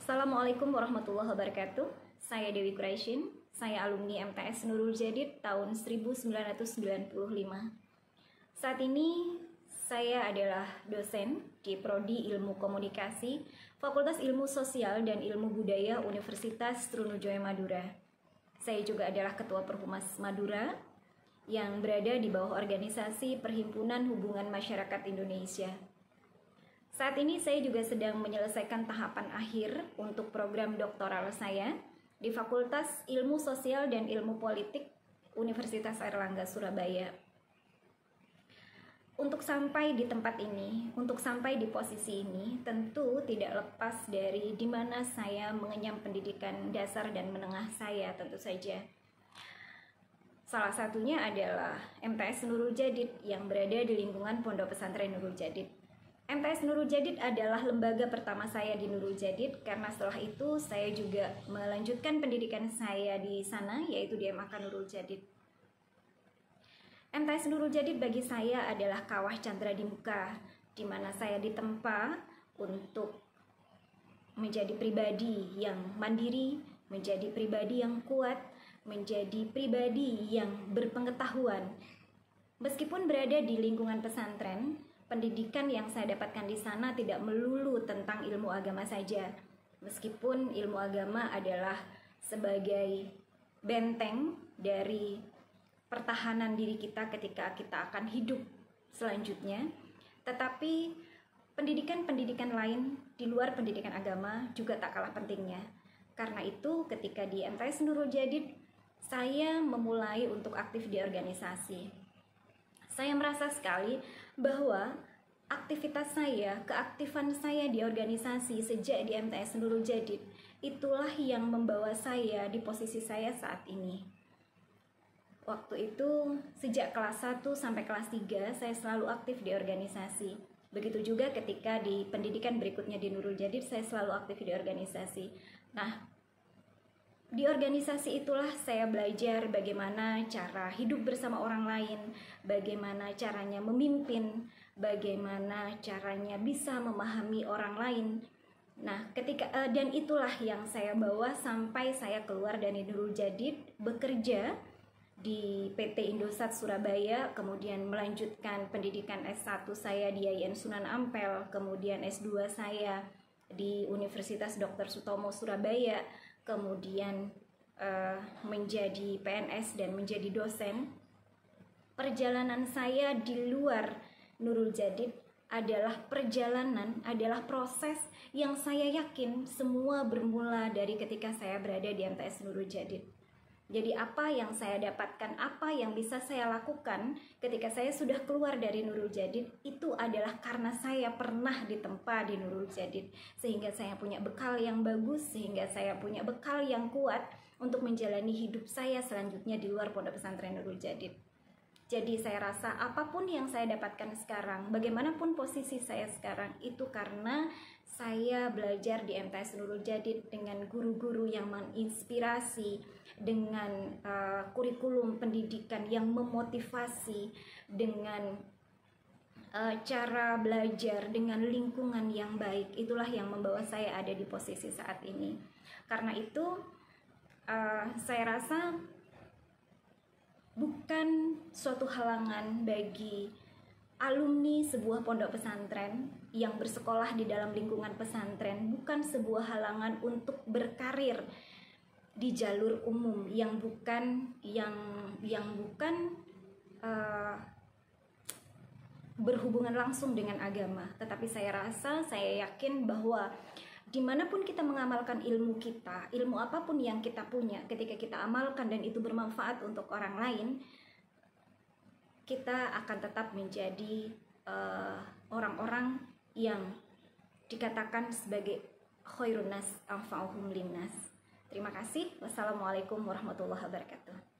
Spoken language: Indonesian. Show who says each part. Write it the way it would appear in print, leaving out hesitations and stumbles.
Speaker 1: Assalamualaikum warahmatullahi wabarakatuh. Saya Dewi Quraisyin. Saya alumni MTS Nurul Jadid tahun 1995. Saat ini saya adalah dosen di Prodi Ilmu Komunikasi, Fakultas Ilmu Sosial dan Ilmu Budaya Universitas Trunojoyo Madura. Saya juga adalah Ketua Perhumas Madura yang berada di bawah organisasi Perhimpunan Hubungan Masyarakat Indonesia. Saat ini saya juga sedang menyelesaikan tahapan akhir untuk program doktoral saya di Fakultas Ilmu Sosial dan Ilmu Politik Universitas Airlangga Surabaya. Untuk sampai di tempat ini, untuk sampai di posisi ini, tentu tidak lepas dari di mana saya mengenyam pendidikan dasar dan menengah saya tentu saja. Salah satunya adalah MTS Nurul Jadid yang berada di lingkungan Pondok Pesantren Nurul Jadid. MTS Nurul Jadid adalah lembaga pertama saya di Nurul Jadid karena setelah itu saya juga melanjutkan pendidikan saya di sana, yaitu di MAK Nurul Jadid. MTS Nurul Jadid bagi saya adalah kawah candra di muka, di mana saya ditempa untuk menjadi pribadi yang mandiri, menjadi pribadi yang kuat, menjadi pribadi yang berpengetahuan. Meskipun berada di lingkungan pesantren, pendidikan yang saya dapatkan di sana tidak melulu tentang ilmu agama saja. Meskipun ilmu agama adalah sebagai benteng dari pertahanan diri kita ketika kita akan hidup selanjutnya, tetapi pendidikan-pendidikan lain di luar pendidikan agama juga tak kalah pentingnya. Karena itu ketika di MTS Nurul Jadid, saya memulai untuk aktif di organisasi. Saya merasa sekali bahwa aktivitas saya, keaktifan saya di organisasi sejak di MTS Nurul Jadid, itulah yang membawa saya di posisi saya saat ini. Waktu itu, sejak kelas 1 sampai kelas 3, saya selalu aktif di organisasi. Begitu juga ketika di pendidikan berikutnya di Nurul Jadid, saya selalu aktif di organisasi. Nah, di organisasi itulah saya belajar bagaimana cara hidup bersama orang lain, bagaimana caranya memimpin, bagaimana caranya bisa memahami orang lain. Nah, dan itulah yang saya bawa sampai saya keluar dari Nurul Jadid, bekerja di PT Indosat Surabaya, kemudian melanjutkan pendidikan S1 saya di IAIN Sunan Ampel, kemudian S2 saya di Universitas Dr. Sutomo Surabaya, kemudian menjadi PNS dan menjadi dosen. Perjalanan saya di luar Nurul Jadid adalah perjalanan, adalah proses yang saya yakin semua bermula dari ketika saya berada di MTS Nurul Jadid. Jadi apa yang saya dapatkan, apa yang bisa saya lakukan ketika saya sudah keluar dari Nurul Jadid, itu adalah karena saya pernah ditempa di Nurul Jadid. Sehingga saya punya bekal yang bagus, sehingga saya punya bekal yang kuat untuk menjalani hidup saya selanjutnya di luar Pondok Pesantren Nurul Jadid. Jadi saya rasa apapun yang saya dapatkan sekarang, bagaimanapun posisi saya sekarang, itu karena saya belajar di MTS Nurul Jadid dengan guru-guru yang menginspirasi, dengan kurikulum pendidikan yang memotivasi, dengan cara belajar, dengan lingkungan yang baik. Itulah yang membawa saya ada di posisi saat ini. Karena itu saya rasa bukan suatu halangan bagi alumni sebuah pondok pesantren yang bersekolah di dalam lingkungan pesantren, bukan sebuah halangan untuk berkarir di jalur umum yang bukan berhubungan langsung dengan agama. Tetapi saya yakin bahwa dimanapun kita mengamalkan ilmu kita, ilmu apapun yang kita punya, ketika kita amalkan dan itu bermanfaat untuk orang lain, kita akan tetap menjadi orang-orang yang dikatakan sebagai khairun nas anfa'uhum linnas. Terima kasih. Wassalamualaikum warahmatullahi wabarakatuh.